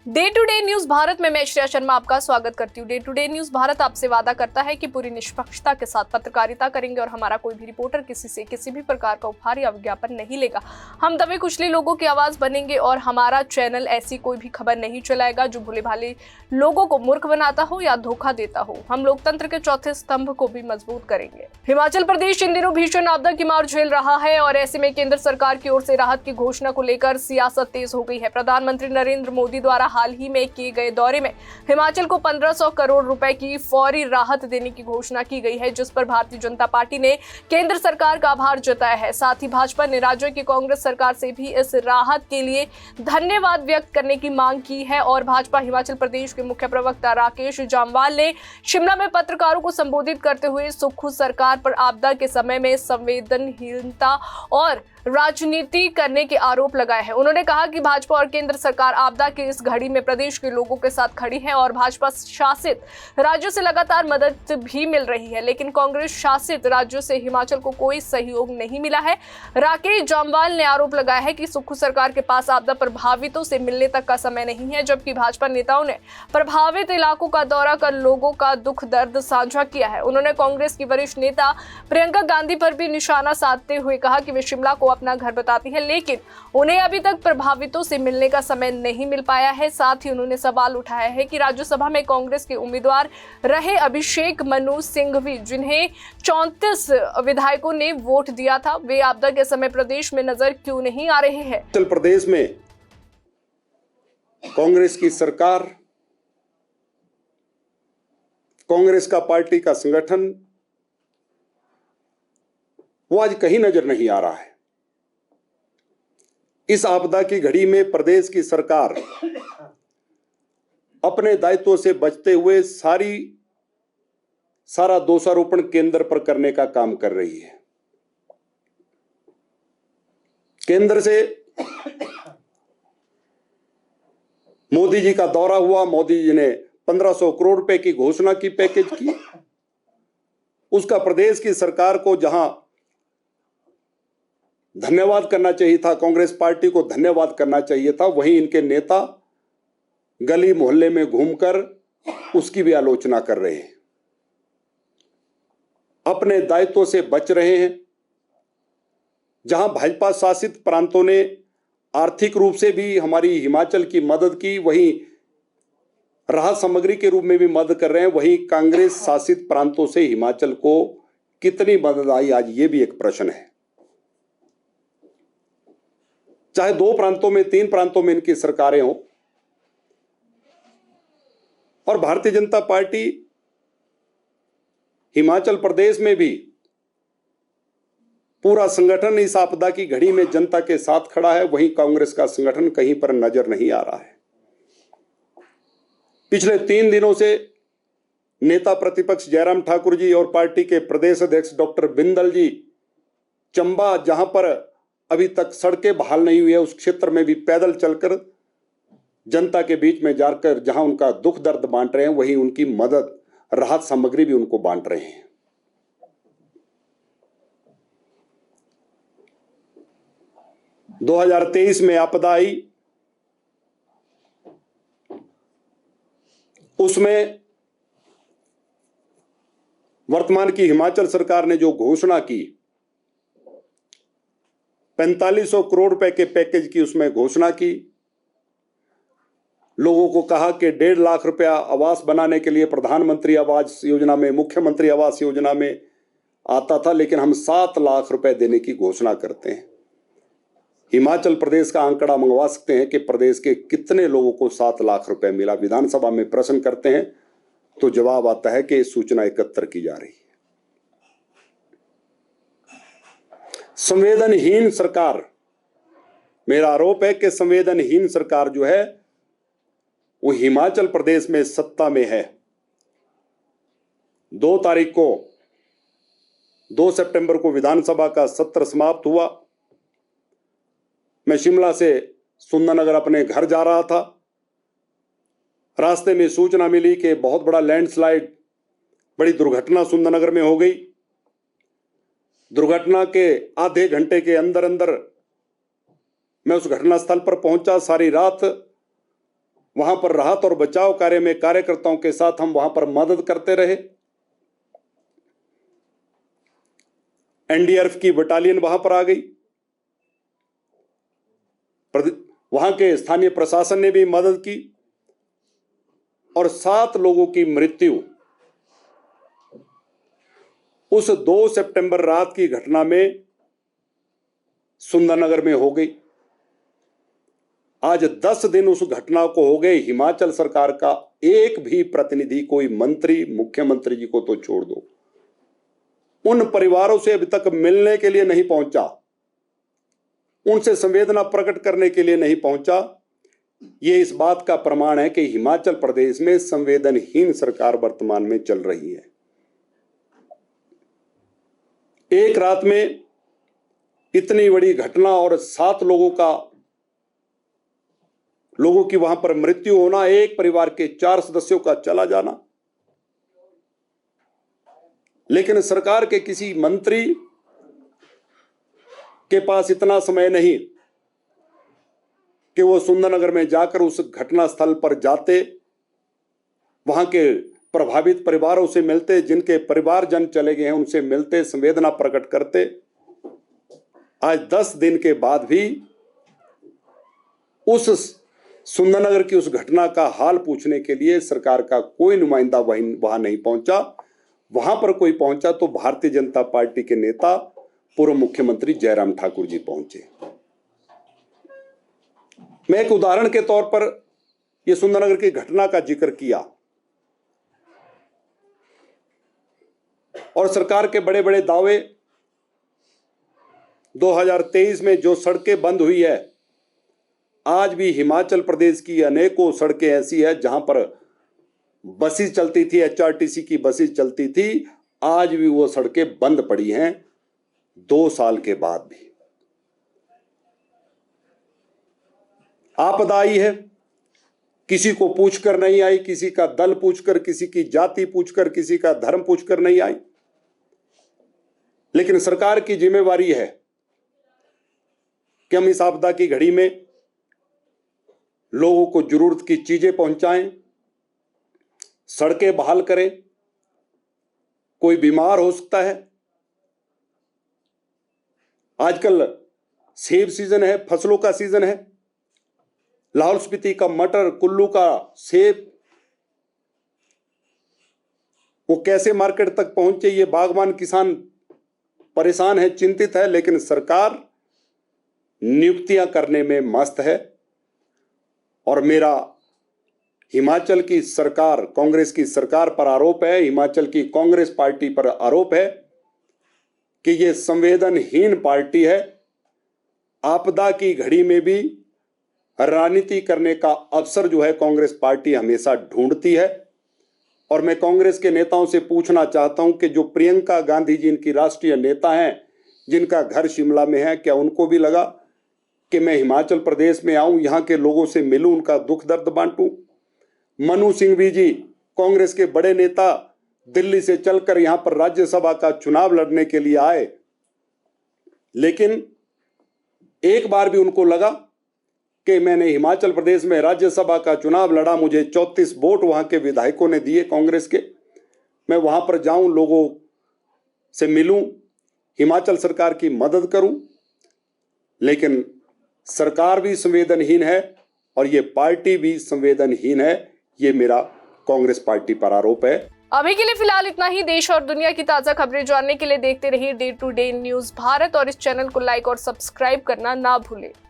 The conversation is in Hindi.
Day to day news Bharat में मैं श्रेया शर्मा आपका स्वागत करती हूँ। Day to day news Bharat आपसे वादा करता है कि पूरी निष्पक्षता के साथ पत्रकारिता करेंगे और हमारा कोई भी रिपोर्टर किसी से किसी भी प्रकार का उपहार या विज्ञापन नहीं लेगा। हम दबे कुचले लोगों की आवाज बनेंगे और हमारा चैनल ऐसी कोई भी खबर नहीं चलाएगा जो भोले भाले लोगों को मूर्ख बनाता हो या धोखा देता हो। हम लोकतंत्र के चौथे स्तंभ को भी मजबूत करेंगे। हिमाचल प्रदेश इन दिनों भीषण आपदा की मार झेल रहा है और ऐसे में केंद्र सरकार की ओर से राहत की घोषणा को लेकर सियासत तेज हो गई है। प्रधानमंत्री नरेंद्र मोदी द्वारा हाल ही में किए गए दौरे में हिमाचल को 1500 करोड़ रुपए की फौरी राहत देने की घोषणा की गई है, जिस पर भारतीय जनता पार्टी ने केंद्र सरकार का आभार जताया है। साथ ही भाजपा ने राज्य की कांग्रेस सरकार से भी इस राहत के लिए धन्यवाद व्यक्त करने की मांग की है। और भाजपा हिमाचल प्रदेश के मुख्य प्रवक्ता राकेश जामवाल ने शिमला में पत्रकारों को संबोधित करते हुए सुक्खू सरकार पर आपदा के समय में संवेदनहीनता और राजनीति करने के आरोप लगाए हैं। उन्होंने कहा कि भाजपा और केंद्र सरकार आपदा की इस घड़ी में प्रदेश के लोगों के साथ खड़ी है और भाजपा शासित राज्यों से लगातार मदद भी मिल रही है, लेकिन कांग्रेस शासित राज्यों से हिमाचल को कोई सहयोग नहीं मिला है। राकेश जामवाल ने आरोप लगाया है कि सुक्खू सरकार के पास आपदा प्रभावितों से मिलने तक का समय नहीं है, जबकि भाजपा नेताओं ने प्रभावित इलाकों का दौरा कर लोगों का दुख दर्द साझा किया है। उन्होंने कांग्रेस की वरिष्ठ नेता प्रियंका गांधी पर भी निशाना साधते हुए कहा कि वे शिमला को अपना घर बताती है, लेकिन उन्हें अभी तक प्रभावितों से मिलने का समय नहीं मिल पाया है। साथ ही उन्होंने सवाल उठाया है कि राज्यसभा में कांग्रेस के उम्मीदवार रहे अभिषेक मनु सिंघवी, जिन्हें 34 विधायकों ने वोट दिया था, वे आपदा के समय प्रदेश में नजर क्यों नहीं आ रहे हैं। उत्तर प्रदेश में कांग्रेस की सरकार, कांग्रेस का पार्टी का संगठन, वो आज कहीं नजर नहीं आ रहा है। इस आपदा की घड़ी में प्रदेश की सरकार अपने दायित्वों से बचते हुए सारा दोषारोपण केंद्र पर करने का काम कर रही है। केंद्र से मोदी जी का दौरा हुआ, मोदी जी ने 1500 करोड़ रुपए की घोषणा की, पैकेज की। उसका प्रदेश की सरकार को जहां धन्यवाद करना चाहिए था, कांग्रेस पार्टी को धन्यवाद करना चाहिए था, वहीं इनके नेता गली मोहल्ले में घूमकर उसकी भी आलोचना कर रहे हैं, अपने दायित्वों से बच रहे हैं। जहां भाजपा शासित प्रांतों ने आर्थिक रूप से भी हमारी हिमाचल की मदद की, वहीं राहत सामग्री के रूप में भी मदद कर रहे हैं, वहीं कांग्रेस शासित प्रांतों से हिमाचल को कितनी मदद आई, आज ये भी एक प्रश्न है। चाहे 2 प्रांतों में, 3 प्रांतों में इनकी सरकारें हों, और भारतीय जनता पार्टी हिमाचल प्रदेश में भी पूरा संगठन इस आपदा की घड़ी में जनता के साथ खड़ा है, वहीं कांग्रेस का संगठन कहीं पर नजर नहीं आ रहा है। पिछले 3 दिनों से नेता प्रतिपक्ष जयराम ठाकुर जी और पार्टी के प्रदेश अध्यक्ष डॉक्टर बिंदल जी चंबा, जहां पर अभी तक सड़कें बहाल नहीं हुई है, उस क्षेत्र में भी पैदल चलकर जनता के बीच में जाकर जहां उनका दुख दर्द बांट रहे हैं, वहीं उनकी मदद, राहत सामग्री भी उनको बांट रहे हैं। – 2023 में आपदा आई, उसमें वर्तमान की हिमाचल सरकार ने जो घोषणा की, 4500 करोड़ रुपए के पैकेज की उसमें घोषणा की। लोगों को कहा कि 1.5 लाख रुपया आवास बनाने के लिए प्रधानमंत्री आवास योजना में, मुख्यमंत्री आवास योजना में आता था, लेकिन हम 7 लाख रुपए देने की घोषणा करते हैं। हिमाचल प्रदेश का आंकड़ा मंगवा सकते हैं कि प्रदेश के कितने लोगों को 7 लाख रुपए मिला। विधानसभा में प्रश्न करते हैं तो जवाब आता है कि सूचना एकत्र की जा रही है। संवेदनहीन सरकार, मेरा आरोप है कि संवेदनहीन सरकार जो है वो हिमाचल प्रदेश में सत्ता में है। 2 तारीख को, 2 सितंबर को विधानसभा का सत्र समाप्त हुआ। मैं शिमला से सुंदरनगर अपने घर जा रहा था। रास्ते में सूचना मिली कि बहुत बड़ा लैंडस्लाइड, बड़ी दुर्घटना सुंदरनगर में हो गई। दुर्घटना के आधे घंटे के अंदर अंदर मैं उस घटनास्थल पर पहुंचा। सारी रात वहां पर राहत और बचाव कार्य में कार्यकर्ताओं के साथ हम वहां पर मदद करते रहे। एनडीआरएफ की बटालियन वहां पर आ गई, वहां के स्थानीय प्रशासन ने भी मदद की और 7 लोगों की मृत्यु उस 2 सितंबर रात की घटना में सुंदरनगर में हो गई। आज 10 दिन उस घटना को हो गए। हिमाचल सरकार का एक भी प्रतिनिधि, कोई मंत्री, मुख्यमंत्री जी को तो छोड़ दो, उन परिवारों से अभी तक मिलने के लिए नहीं पहुंचा, उनसे संवेदना प्रकट करने के लिए नहीं पहुंचा। ये इस बात का प्रमाण है कि हिमाचल प्रदेश में संवेदनहीन सरकार वर्तमान में चल रही है। एक रात में इतनी बड़ी घटना और 7 लोगों की वहां पर मृत्यु होना, एक परिवार के 4 सदस्यों का चला जाना, लेकिन सरकार के किसी मंत्री के पास इतना समय नहीं कि वो सुंदरनगर में जाकर उस घटना स्थल पर जाते, वहां के प्रभावित परिवारों से मिलते, जिनके परिवारजन चले गए हैं उनसे मिलते, संवेदना प्रकट करते। आज 10 दिन के बाद भी उस सुंदरनगर की उस घटना का हाल पूछने के लिए सरकार का कोई नुमाइंदा वहां नहीं पहुंचा। वहां पर कोई पहुंचा तो भारतीय जनता पार्टी के नेता, पूर्व मुख्यमंत्री जयराम ठाकुर जी पहुंचे। मैं एक उदाहरण के तौर पर यह सुंदरनगर की घटना का जिक्र किया और सरकार के बड़े बड़े दावे, 2023 में जो सड़कें बंद हुई है, आज भी हिमाचल प्रदेश की अनेकों सड़कें ऐसी है जहां पर बसें चलती थी, एचआरटीसी की बसें चलती थी, आज भी वो सड़कें बंद पड़ी हैं 2 साल के बाद भी। आपदा आई है, किसी को पूछकर नहीं आई, किसी का दल पूछकर, किसी की जाति पूछकर, किसी का धर्म पूछकर नहीं आई, लेकिन सरकार की जिम्मेवारी है कि हम इस आपदा की घड़ी में लोगों को जरूरत की चीजें पहुंचाएं, सड़कें बहाल करें। कोई बीमार हो सकता है, आजकल सेब सीजन है, फसलों का सीजन है, लाहौल स्पीति का मटर, कुल्लू का सेब, वो कैसे मार्केट तक पहुंचे, ये बागवान किसान परेशान है, चिंतित है, लेकिन सरकार नियुक्तियां करने में मस्त है। और मेरा हिमाचल की सरकार, कांग्रेस की सरकार पर आरोप है, हिमाचल की कांग्रेस पार्टी पर आरोप है कि ये संवेदनहीन पार्टी है। आपदा की घड़ी में भी राजनीति करने का अवसर जो है कांग्रेस पार्टी हमेशा ढूंढती है। और मैं कांग्रेस के नेताओं से पूछना चाहता हूं कि जो प्रियंका गांधी जी इनकी राष्ट्रीय नेता हैं, जिनका घर शिमला में है, क्या उनको भी लगा कि मैं हिमाचल प्रदेश में आऊं, यहां के लोगों से मिलूं, उनका दुख दर्द बांटूं? मनु सिंघवी जी, कांग्रेस के बड़े नेता, दिल्ली से चलकर यहां पर राज्यसभा का चुनाव लड़ने के लिए आए, लेकिन एक बार भी उनको लगा कि मैंने हिमाचल प्रदेश में राज्यसभा का चुनाव लड़ा, मुझे 34 वोट वहां के विधायकों ने दिए कांग्रेस के, मैं वहां पर जाऊं, लोगों से मिलूं, हिमाचल सरकार की मदद करूं? लेकिन सरकार भी संवेदनहीन है और ये पार्टी भी संवेदनहीन है। ये मेरा कांग्रेस पार्टी पर आरोप है। अभी के लिए फिलहाल इतना ही। देश और दुनिया की ताजा खबरें जानने के लिए देखते रहिए day to day news Bharat और इस चैनल को लाइक और सब्सक्राइब करना ना भूलें।